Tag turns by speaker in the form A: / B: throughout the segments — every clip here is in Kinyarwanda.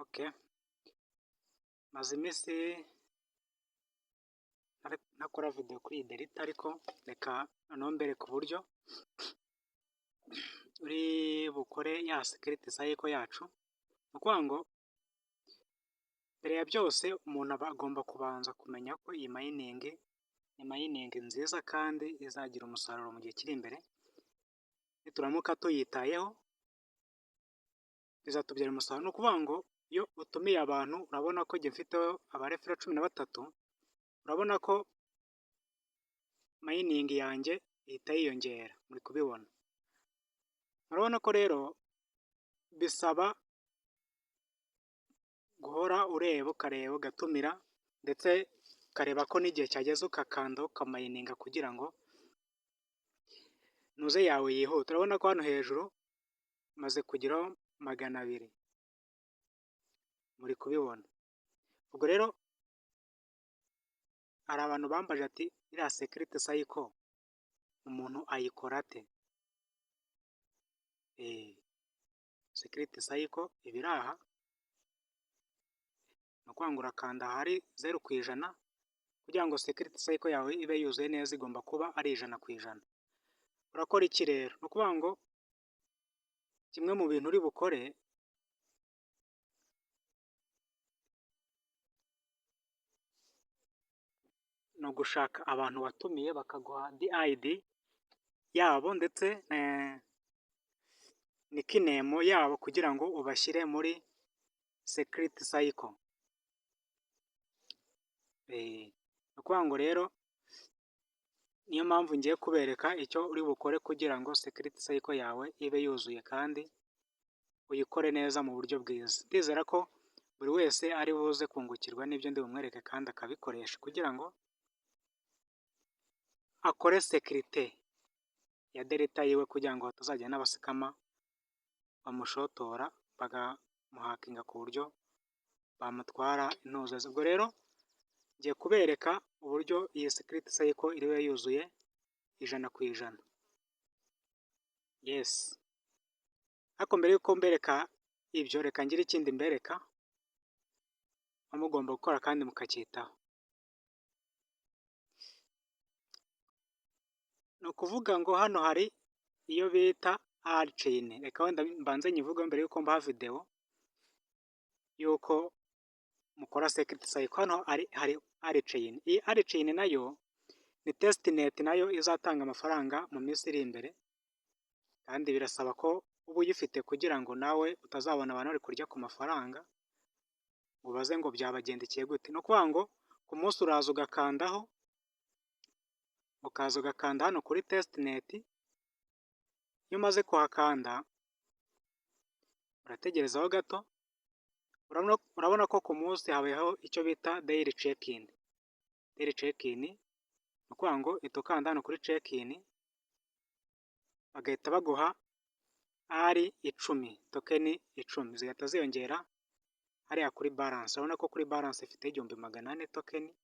A: Okay. Maze iminsi ntakora video kuri iyi delita ariko reka noneho mbereke uburyo uri bukore ya security cycle yacu. Ni ukuvuga ngo mbere ya byose umuntu aba agomba kubanza kumenya ko iyi mining ni mining nziza kandi izagira umusaruro mu gihe kiri imbere. Nituramuka tuyitayeho bizatubyara umusaruro. Ni ukuvuga ngo iyo utumiye abantu urabona ko njye mfiteho abarefera 13, urabona ko mining yanjye ihita yiyongera, muri kubibona. Urabona ko rero bisaba guhora ureba ukareba ugatumira ndetse ukareba ko n'igihe cyageze ukakanda ukamayininga kugira ngo nuze yawe yihute. Urabona ko hano hejuru maze kugeraho 200, muri kubibona. Ubwo rero hari abantu bambaje ati iriya security cycle umuntu ayikora ate? Security cycle iba iri aha, ni ukuvuga ngo urakanda ahari 0% kugira ngo security cycle yawe ibe yuzuye neza, igomba kuba ari 100%. Urakora iki rero? Ni ukuvuga ngo kimwe mu bintu uri bukore ni ugushaka abantu watumiye bakaguha DID yabo ndetse nickname yabo kugira ngo ubashyire muri security cycle. Ni ukuvuga ngo rero niyo mpamvu ngiye kubereka icyo uri bukore kugira ngo security cycle yawe ibe yuzuye kandi uyikore neza mu buryo bwiza. Ndizera ko buri wese ari buze kungukirwa n'ibyo ndi bumwereke kandi akabikoresha kugira ngo akore security ya delita yiwe kugira ngo hatazajya n'abasikama bamushotora bagamuhakinga ku buryo bamutwara intuza ze. Ubwo rero ngiye kubereka uburyo iyi security cycle iriwe yuzuye 100%. Yes. Ariko mbere yuko mbereka ibyo, reka ngire ikindi mbereka mugomba gukora kandi mukacyitaho. Ni ukuvuga ngo hano hari iyo bita R-chain. Reka wenda mbanze nyivuge mbere yuko mbaha video yuko mukora security cycle. Hano hari R-chain. Iyi R-chain nayo ni testnet, nayo izatanga amafaranga mu minsi iri imbere, kandi birasaba ko uba uyifite kugira ngo nawe utazabona abantu bari kurya ku mafaranga ngo ubaze ngo byabagendekeye gute. Ni ukuvuga ngo ku munsi uraza ugakandaho, ukaza ugakanda hano kuri testnet. Iyo umaze kuhakanda urategerezaho gato. Urabona ko ku munsi habayeho icyo bita daily check-in. Daily check-in ni ukuvuga ngo uhita ukanda hano kuri check-in bagahita baguha R10, token 10 zigahita ziyongera hariya kuri balance. Urabona ko kuri balance ifite 1400 token,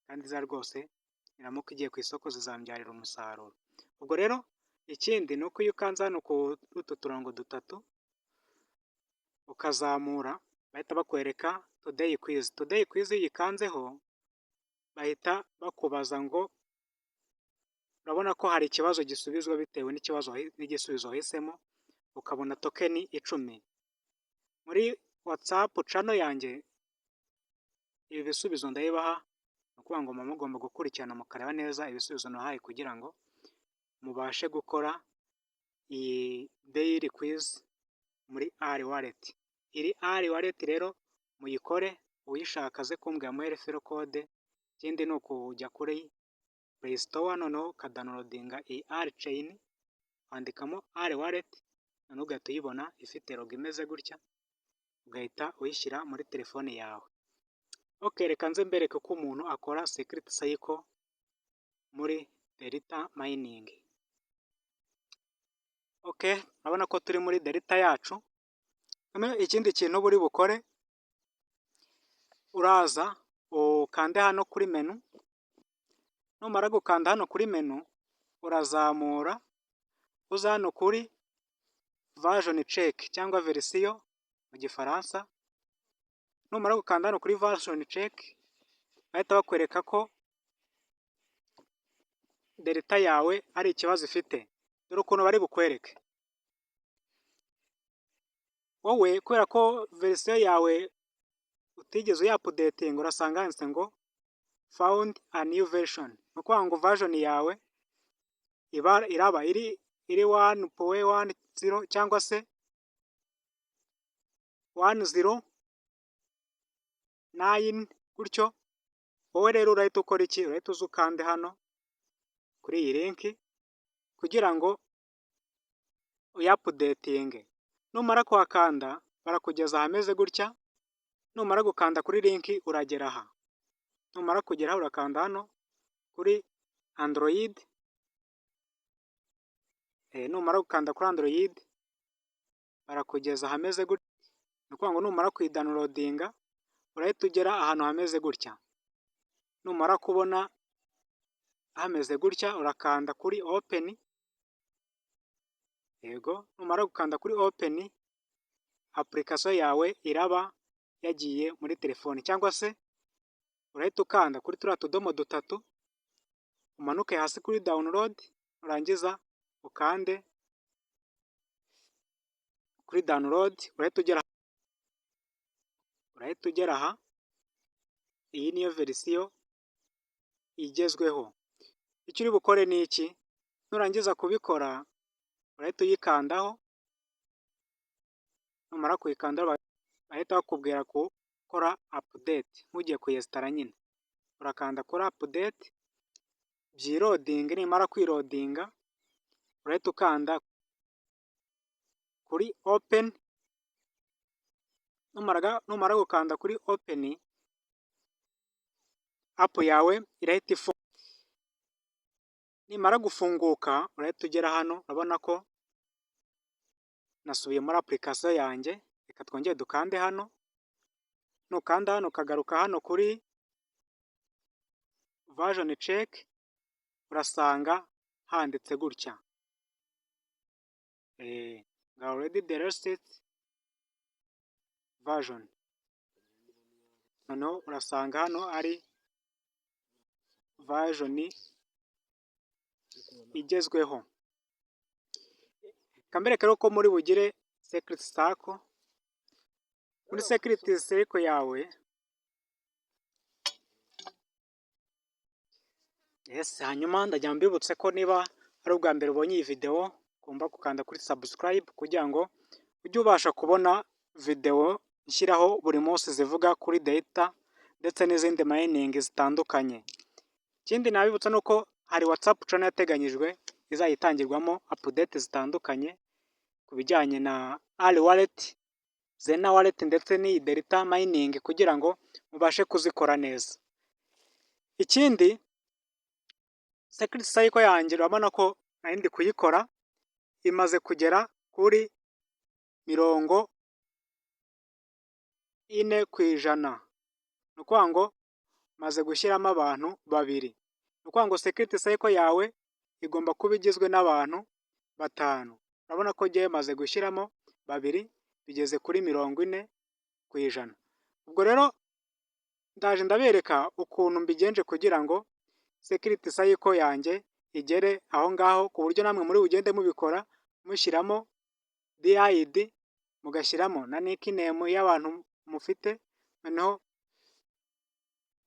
A: kandi za rwose iramuka igiye ku isoko zizambyarira umusaruro. Ubwo rero ikindi ni uko iyo ukanze hano ku utu turongo dutatu ukazamura bahita bakwereka today quiz. Today quiz iyo uyikanzeho bahita bakubaza ngo urabona ko hari ikibazo gisubizwa bitewe n'igisubizo wahisemo, ukabona token 10. Muri WhatsApp channel yanjye ibi bisubizo ndayibaha. Ni ukuvuga ngo muba mugomba gukurikirana mukareba neza ibisubizo nahaye kugira ngo mubashe gukora iyi daily quiz muri R wallet. Iri R wallet rero muyikore, uyishaka aze kumbwira muri referral code. Ikindi ni ukujya kuri Play Store noneho ukadownloadinga iyi R-chain, wandikamo R wallet, noneho ugahita uyibona ifite logo imeze gutya, ugahita uyishyira muri telefone yawe. Okay, reka nze mbereke ko umuntu akora security cycle muri delita mining. Okay, urabona ko turi muri delita yacu. Ikindi kintu buri bukore, uraza ukande hano kuri menu. Numara gukanda hano kuri menu urazamura uza hano kuri version check cyangwa verisiyo mu gifaransa. numara gukanda hano kuri version check bahita bakwereka ko delta yawe ari ikibazo ifite. Dore ukuntu bari bukwereke. Wowe kubera ko verisiyo yawe utigeze uyapudetinga urasanga handitse ngo found a new version. Ni ukuvuga ngo version yawe iraba iri 1.10 cyangwa se 1.09 gutyo. Wowe rero urahita ukora iki? Urahita uza ukande hano kuri iyi link kugira ngo uyapudetinge. Numara kuhakanda barakugeza ahameze gutya. Numara gukanda kuri link uragera aha. Numara kugera urakanda hano kuri Android. Numara gukanda kuri Android barakugeza ahameze gutya. Ni ukuvuga ngo numara kuyidownloadinga urahita ugera ahantu hameze gutya. Numara kubona hameze gutya urakanda kuri open. Yego, numara gukanda kuri open application yawe iraba yagiye muri telefoni, cyangwa se urahita ukanda kuri turiya tudomo dutatu umanuke hasi kuri download, urangiza ukande kuri download. Urahita ugera aha. Iyi niyo verisiyo igezweho. Icyo uri bukore ni iki? Nurangiza kubikora urahita uyikandaho. Numara kuyikandaho bahita bakubwira gukora update nk'ugiye kuyesitara nyine. Urakanda kuri update byilodinge. Nimara kwilodinga urahita ukanda kuri open. Numara gukanda kuri open app yawe irahita ifunguka. Nimara gufunguka urahita ugera hano. Urabona ko nasubiye muri application yanjye. Reka twongere dukande hano. Nukanda hano ukagaruka hano kuri version check urasanga handitse gutya already the latest version. Noneho urasanga hano ari version igezweho. Kambereka rero ko muri bugire secret circle. Muri secret circle yawe hanyuma ndajya mbibutse ko niba ari ubwa mbere ubonye iyi video ugomba gukanda kuri subscribe kugira ngo ujye ubasha kubona video nshyiraho buri munsi zivuga kuri data ndetse n'izindi mining zitandukanye. Ikindi nabibutsa nuko hari WhatsApp channel yateganyijwe izajya itangirwamo update zitandukanye ku bijyanye na Ali wallet, Zena wallet ndetse n'iyi delta mining kugira ngo mubashe kuzikora neza. Ikindi secret cycle yanjye urabona ko nari ndi kuyikora imaze kugera kuri 40%. Ni ukuvuga ngo maze gushyiramo abantu 2. Ni ukuvuga ngo secret cycle yawe igomba kuba igizwe n'abantu 5. Urabona ko ngiye maze gushyiramo 2 bigeze kuri 40%. Ubwo rero ndaje ndabereka ukuntu mbigenje kugira ngo secret cycle yanjye igere aho ngaho, ku buryo namwe muri bugende mubikora mushyiramo DID mugashyiramo na nickname y'abantu mufite, noneho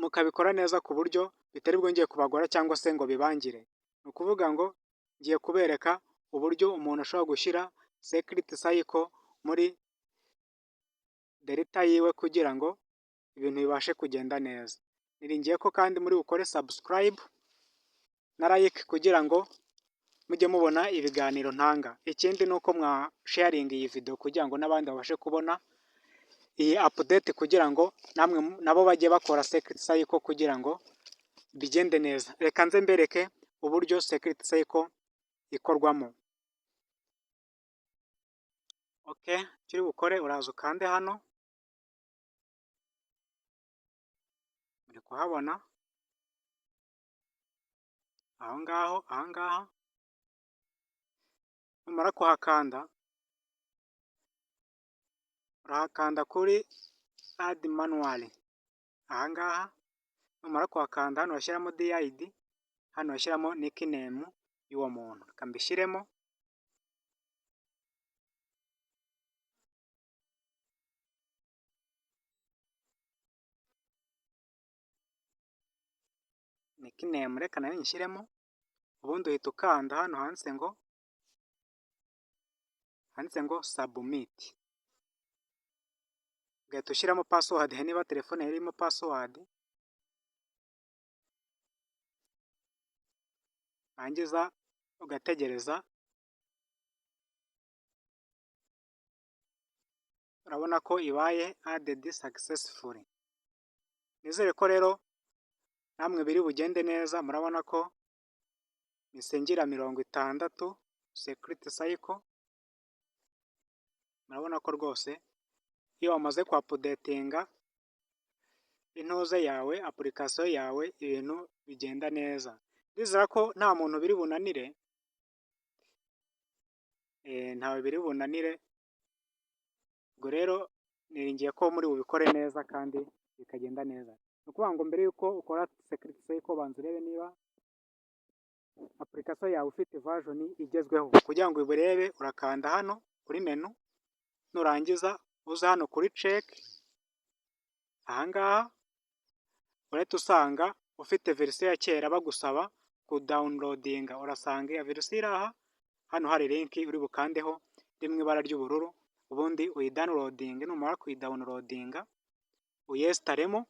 A: mukabikora neza ku buryo bitari bwongeye kubagora cyangwa se ngo bibangire. Ni ukuvuga ngo ngiye kubereka uburyo umuntu ashobora gushyira secret cycle muri delta yiwe kugira ngo ibintu bibashe kugenda neza. Niringiye ko kandi muri bukore subscribe na like kugira ngo mujye mubona ibiganiro ntanga. Ikindi ni uko mwa sharing iyi video kugira ngo n'abandi babashe kubona iyi update kugira ngo namwe nabo bajye bakora secret cycle kugira ngo bigende neza. Reka nze mbereke uburyo secret cycle ikorwamo. Okay, kiri bukore uraza ukande hano. Muri kuhabona aho ngaho, aha ngaha. Numara kuhakanda urahakanda kuri add manually. Ahangaha numara kuhakanda hano washyiramo DID, hano washyiramo nickname y'uwo muntu. Reka mbishyiremo. Nickname reka nayo nyishyiremo, ubundi uhita ukanda hano handitse ngo submit. Ugahita ushyiramo password niba telefone yawe irimo password, wangiza ugategereza. Urabona ko ibaye added successfully. Nizere ko rero namwe biri bugende neza. Murabona ko misengira 60 security cycle. Murabona ko rwose iyo wamaze ku updatinga intuze yawe, application yawe, ibintu bigenda neza. Ndizera ko nta muntu biri bunanire, ntawe biri bunanire. Ubwo rero niringiye ko muri bubikore neza kandi bikagenda neza. Ni ukuvuga ngo mbere y'uko ukora security cycle banza urebe niba application yawe ufite version igezweho. Kugira ngo ubirebe urakanda hano kuri menu, nurangiza uza hano kuri check. Ahangaha urahita usanga ufite verisiyo ya kera bagusaba ku downloadinga, urasanga iya verisiyo iri aha. Hano hari link uri bukandeho iri mu ibara ry'ubururu, ubundi uyidownloadinge. Numara kuyidownloadinga uyesitaremo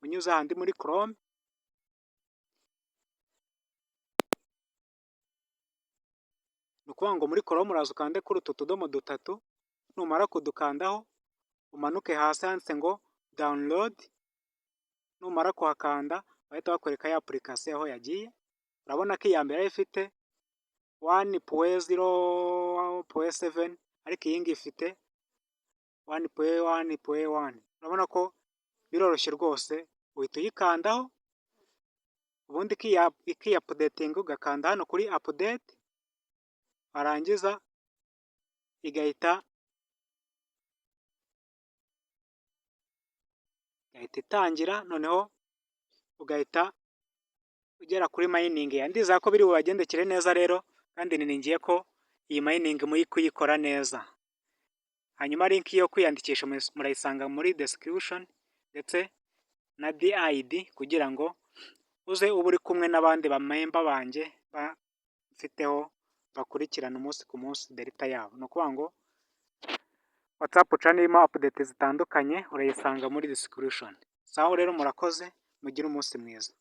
A: unyuze ahandi muri Chrome. Ni ukuvuga ngo muri Chrome uraza ukande kuri utu tudomo dutatu, numara kudukandaho umanuke hasi handitse ngo download. Numara kuhakanda bahita bakwereka ya application aho yagiye. Urabona ko iya mbere yari ifite 1.0.7 ariko iyi ngiyi ifite 1.1.1. Urabona ko biroroshye rwose, uhita uyikandaho ubundi ikiupdating, ugakanda hano kuri update, warangiza igahita itangira. Noneho ugahita ugera kuri mining ya. Ndizera ko biri bubagendekere neza rero, kandi niringiye ko iyi mining muri kuyikora neza. Hanyuma link yo kwiyandikisha murayisanga muri description ndetse na DID, kugira ngo uze uba uri kumwe n'abandi bamemba banjye bafiteho bakurikirana umunsi ku munsi delta yabo. Ni ukuvuga ngo WhatsApp channel irimo update zitandukanye urayisanga muri description. Sawa rero, murakoze, mugire umunsi mwiza.